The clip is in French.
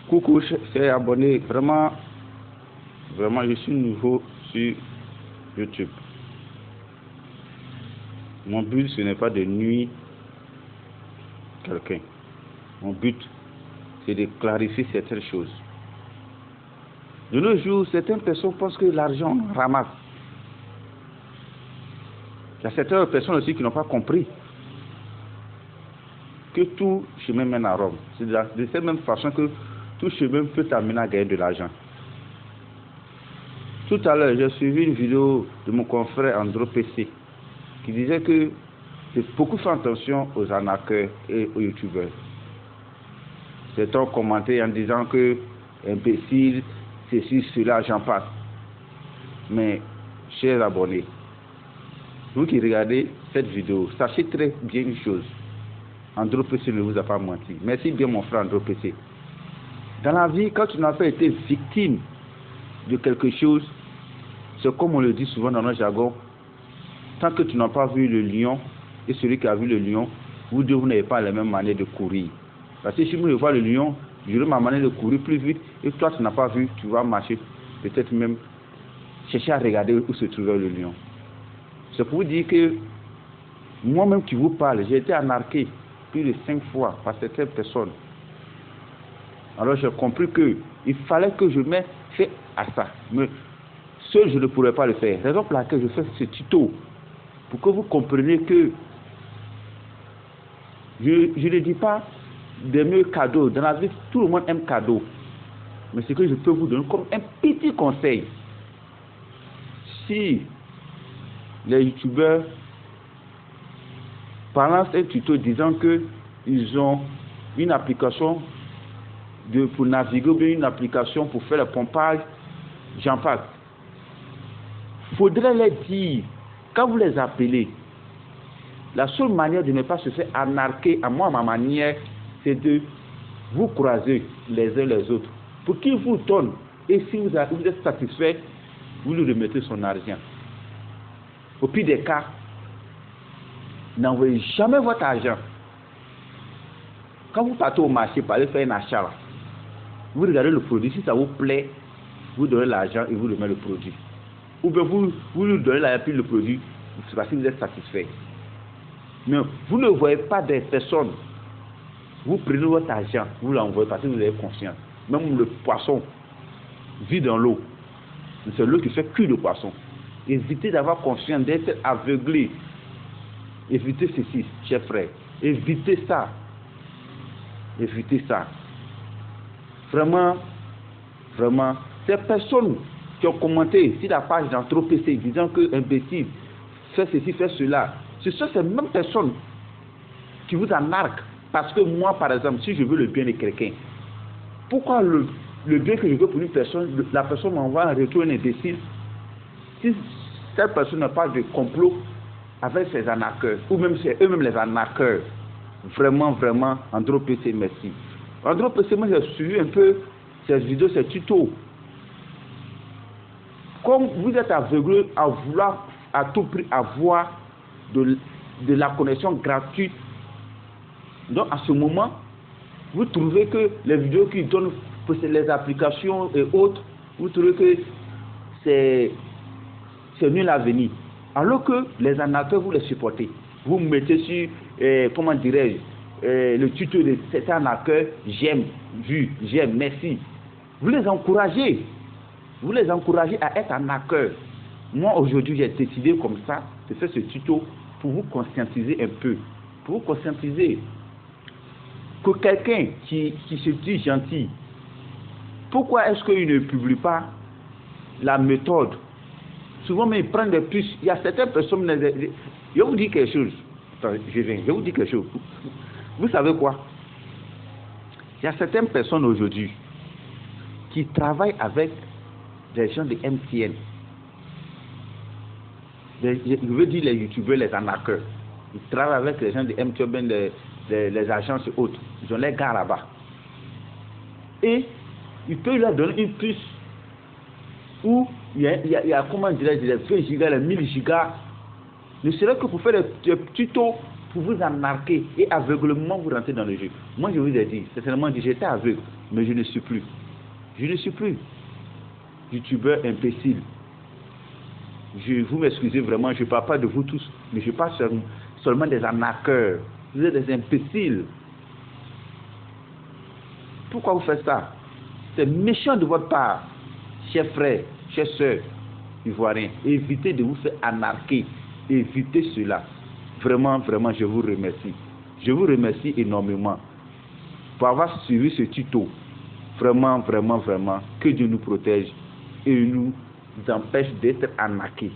Coucou, c'est abonné. Vraiment, je suis nouveau sur YouTube. Mon but, ce n'est pas de nuire quelqu'un. Mon but, c'est de clarifier certaines choses. De nos jours, certaines personnes pensent que l'argent ramasse. Il y a certaines personnes aussi qui n'ont pas compris que tout chemin mène à Rome. C'est de cette même façon que tout chemin peut t'amener à gagner de l'argent. Tout à l'heure, j'ai suivi une vidéo de mon confrère Andro PC qui disait que c'est beaucoup faire attention aux arnaqueurs et aux youtubeurs. Certains ont commenté en disant que imbécile, ceci, cela, j'en passe. Mais, chers abonnés, vous qui regardez cette vidéo, sachez très bien une chose. Andro PC ne vous a pas menti. Merci bien mon frère Andro PC. Dans la vie, quand tu n'as pas été victime de quelque chose, c'est comme on le dit souvent dans notre jargon, tant que tu n'as pas vu le lion et celui qui a vu le lion, vous deux, vous n'avez pas la même manière de courir. Parce que si vous voyez le lion, j'aurai ma manière de courir plus vite, et toi tu n'as pas vu, tu vas marcher, peut-être même chercher à regarder où se trouvait le lion. C'est pour vous dire que moi-même qui vous parle, j'ai été arnaqué plus de 5 fois par certaines personnes. Alors j'ai compris qu'il fallait que je mette fait à ça. Mais seul je ne pourrais pas le faire. Raison pour laquelle je fais ce tuto. Pour que vous compreniez que je ne dis pas des meilleurs cadeaux. Dans la vie, tout le monde aime cadeau. Mais ce que je peux vous donner comme un petit conseil. Si les youtubeurs balancent un tuto disant qu'ils ont une application pour naviguer ou bien une application pour faire le pompage, j'en passe. Il faudrait les dire, quand vous les appelez, la seule manière de ne pas se faire arnaquer, à moi, à ma manière, c'est de vous croiser les uns les autres. Pour qu'il vous donne, et si vous êtes satisfait, vous lui remettez son argent. Au pire des cas, n'envoyez jamais votre argent. Quand vous partez au marché pour aller faire un achat, là, vous regardez le produit, si ça vous plaît, vous donnez l'argent et vous remettez le produit. Ou bien vous lui donnez l'argent et le produit, c'est parce que vous êtes satisfait. Mais vous ne voyez pas des personnes, vous prenez votre argent, vous l'envoyez parce que vous avez confiance. Même le poisson vit dans l'eau. C'est l'eau qui fait cuire le poisson. Évitez d'avoir confiance, d'être aveuglé. Évitez ceci, chers frères. Évitez ça. Évitez ça. Vraiment, ces personnes qui ont commenté sur la page d'Andro PC disant que imbécile, fait ceci, fait cela, ce sont ces mêmes personnes qui vous arnaquent. Parce que moi, par exemple, si je veux le bien de quelqu'un, pourquoi le bien que je veux pour une personne, la personne m'envoie un retour un imbécile? Si cette personne n'a pas de complot avec ses arnaqueurs, ou même c'est eux-mêmes les arnaqueurs, vraiment, Andro PC, merci. Andro PC, moi j'ai suivi un peu ces vidéos, ces tutos. Comme vous êtes aveuglé à vouloir à tout prix avoir de la connexion gratuite, donc à ce moment, vous trouvez que les vidéos qui donnent pour les applications et autres, vous trouvez que c'est nul à venir. Alors que les arnaqueurs, vous les supportez. Vous mettez sur, comment dirais-je, le tuto de certains arnaqueurs, j'aime, j'aime, merci. Vous les encouragez. Vous les encouragez à être arnaqueurs. Moi, aujourd'hui, j'ai décidé comme ça de faire ce tuto pour vous conscientiser un peu. Pour vous conscientiser que quelqu'un qui se dit gentil, pourquoi est-ce qu'il ne publie pas la méthode? Souvent, mais ils prennent des puces. Il y a certaines personnes, je vous dis quelque chose. Attends, je vous dis quelque chose. Vous savez quoi? Il y a certaines personnes aujourd'hui qui travaillent avec des gens de MTN. Je veux dire les youtubeurs, les arnaqueurs. Ils travaillent avec les gens de MTN, les agences et autres. Ils ont les gars là-bas. Et ils peuvent leur donner une puce où il y a comment dirais-je, les 20 gigas, les 1000 gigas. Ne serait que pour faire des tutos pour vous arnaquer et aveuglement vous rentrer dans le jeu. Moi je vous ai dit, sincèrement, j'étais aveugle. mais je ne suis plus. Je ne suis plus youtubeur imbécile. Vous m'excusez vraiment, je ne parle pas de vous tous, mais je parle seulement des arnaqueurs. Vous êtes des imbéciles. Pourquoi vous faites ça? C'est méchant de votre part, chers frères, chers sœurs ivoiriens. Évitez de vous faire arnaquer. Évitez cela. Vraiment, vraiment, je vous remercie. Je vous remercie énormément pour avoir suivi ce tuto. Vraiment, vraiment, vraiment, que Dieu nous protège et nous empêche d'être arnaqués.